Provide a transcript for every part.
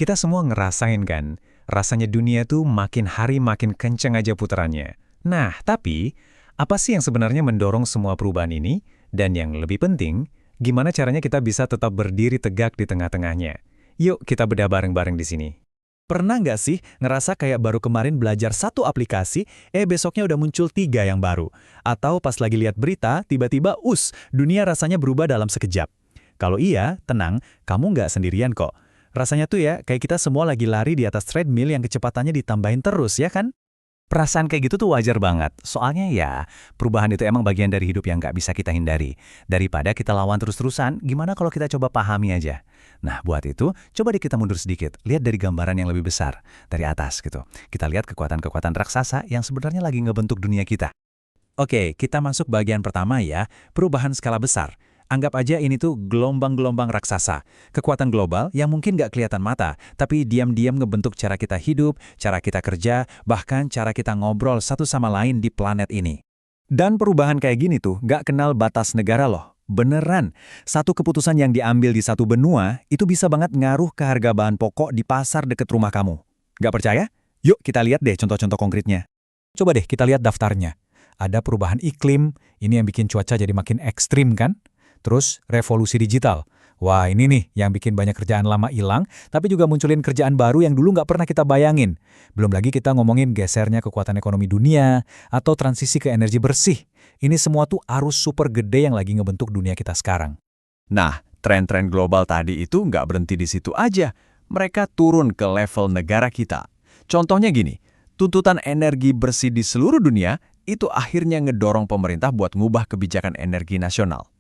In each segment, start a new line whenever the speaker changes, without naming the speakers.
Kita semua ngerasain kan, rasanya dunia tuh makin hari makin kenceng aja putarannya. Nah, tapi apa sih yang sebenarnya mendorong semua perubahan ini? Dan yang lebih penting, gimana caranya kita bisa tetap berdiri tegak di tengah-tengahnya? Yuk kita bedah bareng-bareng di sini.
Pernah nggak sih ngerasa kayak baru kemarin belajar satu aplikasi, besoknya udah muncul tiga yang baru? Atau pas lagi lihat berita, tiba-tiba dunia rasanya berubah dalam sekejap. Kalau iya, tenang, kamu nggak sendirian kok. Rasanya tuh ya, kayak kita semua lagi lari di atas treadmill yang kecepatannya ditambahin terus, ya kan?
Perasaan kayak gitu tuh wajar banget. Soalnya ya, perubahan itu emang bagian dari hidup yang nggak bisa kita hindari. Daripada kita lawan terus-terusan, gimana kalau kita coba pahami aja? Nah, buat itu, coba deh kita mundur sedikit. Lihat dari gambaran yang lebih besar, dari atas gitu. Kita lihat kekuatan-kekuatan raksasa yang sebenarnya lagi ngebentuk dunia kita.
Oke, kita masuk bagian pertama ya, perubahan skala besar. Anggap aja ini tuh gelombang-gelombang raksasa. Kekuatan global yang mungkin nggak kelihatan mata, tapi diam-diam ngebentuk cara kita hidup, cara kita kerja, bahkan cara kita ngobrol satu sama lain di planet ini. Dan perubahan kayak gini tuh nggak kenal batas negara loh. Beneran, satu keputusan yang diambil di satu benua itu bisa banget ngaruh ke harga bahan pokok di pasar deket rumah kamu. Nggak percaya? Yuk kita lihat deh contoh-contoh konkretnya. Coba deh kita lihat daftarnya. Ada perubahan iklim, ini yang bikin cuaca jadi makin ekstrim kan? Terus revolusi digital. Wah ini nih yang bikin banyak kerjaan lama hilang, tapi juga munculin kerjaan baru yang dulu nggak pernah kita bayangin. Belum lagi kita ngomongin gesernya kekuatan ekonomi dunia, atau transisi ke energi bersih. Ini semua tuh arus super gede yang lagi ngebentuk dunia kita sekarang.
Nah, tren-tren global tadi itu nggak berhenti di situ aja. Mereka turun ke level negara kita. Contohnya gini, tuntutan energi bersih di seluruh dunia itu akhirnya ngedorong pemerintah buat ngubah kebijakan energi nasional.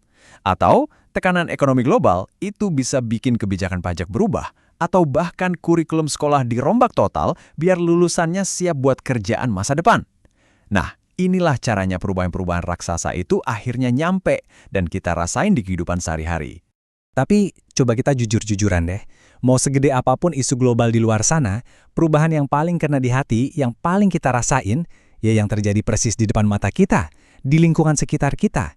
Atau tekanan ekonomi global itu bisa bikin kebijakan pajak berubah, atau bahkan kurikulum sekolah dirombak total biar lulusannya siap buat kerjaan masa depan. Nah, inilah caranya perubahan-perubahan raksasa itu akhirnya nyampe dan kita rasain di kehidupan sehari-hari.
Tapi coba kita jujur-jujuran deh. Mau segede apapun isu global di luar sana, perubahan yang paling kena di hati, yang paling kita rasain, ya yang terjadi persis di depan mata kita, di lingkungan sekitar kita.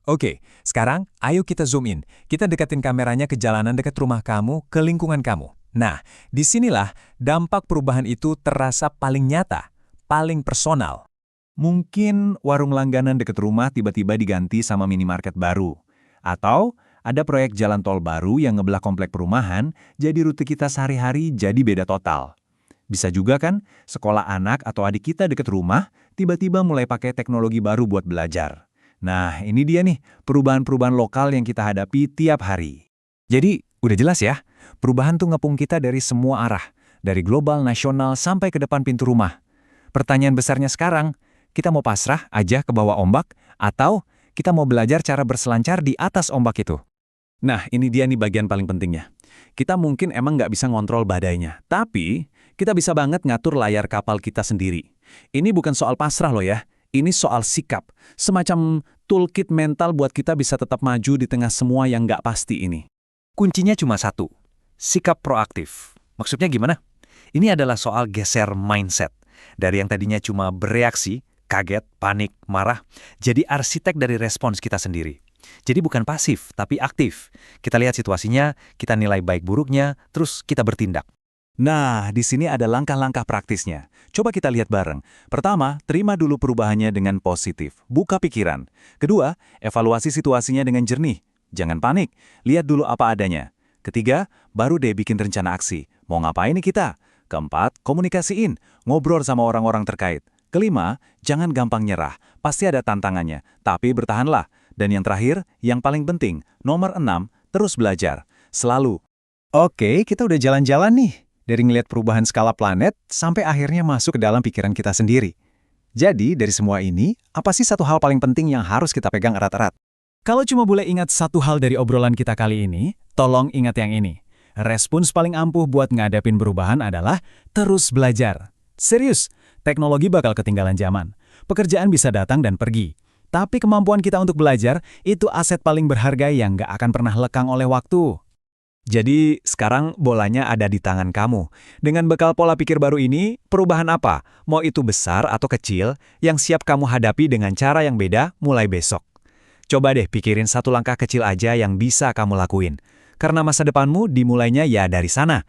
Oke, sekarang ayo kita zoom in. Kita deketin kameranya ke jalanan dekat rumah kamu, ke lingkungan kamu. Nah, disinilah dampak perubahan itu terasa paling nyata, paling personal. Mungkin warung langganan dekat rumah tiba-tiba diganti sama minimarket baru. Atau ada proyek jalan tol baru yang ngebelah komplek perumahan, jadi rute kita sehari-hari jadi beda total. Bisa juga kan, sekolah anak atau adik kita dekat rumah, tiba-tiba mulai pakai teknologi baru buat belajar. Nah, ini dia nih, perubahan-perubahan lokal yang kita hadapi tiap hari. Jadi, udah jelas ya, perubahan tuh ngepung kita dari semua arah, dari global, nasional, sampai ke depan pintu rumah. Pertanyaan besarnya sekarang, kita mau pasrah aja ke bawah ombak, atau kita mau belajar cara berselancar di atas ombak itu? Nah, ini dia nih bagian paling pentingnya. Kita mungkin emang nggak bisa ngontrol badainya, tapi kita bisa banget ngatur layar kapal kita sendiri. Ini bukan soal pasrah loh ya, ini soal sikap, semacam toolkit mental buat kita bisa tetap maju di tengah semua yang nggak pasti ini. Kuncinya cuma satu, sikap proaktif. Maksudnya gimana? Ini adalah soal geser mindset. Dari yang tadinya cuma bereaksi, kaget, panik, marah, jadi arsitek dari respons kita sendiri. Jadi bukan pasif, tapi aktif. Kita lihat situasinya, kita nilai baik buruknya, terus kita bertindak. Nah, di sini ada langkah-langkah praktisnya. Coba kita lihat bareng. Pertama, terima dulu perubahannya dengan positif. Buka pikiran. Kedua, evaluasi situasinya dengan jernih. Jangan panik, lihat dulu apa adanya. Ketiga, baru deh bikin rencana aksi. Mau ngapain nih kita? Keempat, komunikasiin. Ngobrol sama orang-orang terkait. Kelima, jangan gampang nyerah. Pasti ada tantangannya, tapi bertahanlah. Dan yang terakhir, yang paling penting, nomor 6, terus belajar. Selalu. Oke, kita udah jalan-jalan nih. Dari ngelihat perubahan skala planet, sampai akhirnya masuk ke dalam pikiran kita sendiri. Jadi, dari semua ini, apa sih satu hal paling penting yang harus kita pegang erat-erat? Kalau cuma boleh ingat satu hal dari obrolan kita kali ini, tolong ingat yang ini. Respons paling ampuh buat ngadapin perubahan adalah terus belajar. Serius, teknologi bakal ketinggalan zaman. Pekerjaan bisa datang dan pergi. Tapi kemampuan kita untuk belajar, itu aset paling berharga yang nggak akan pernah lekang oleh waktu. Jadi, sekarang bolanya ada di tangan kamu. Dengan bekal pola pikir baru ini, perubahan apa? Mau itu besar atau kecil, yang siap kamu hadapi dengan cara yang beda mulai besok. Coba deh pikirin satu langkah kecil aja yang bisa kamu lakuin. Karena masa depanmu dimulainya ya dari sana,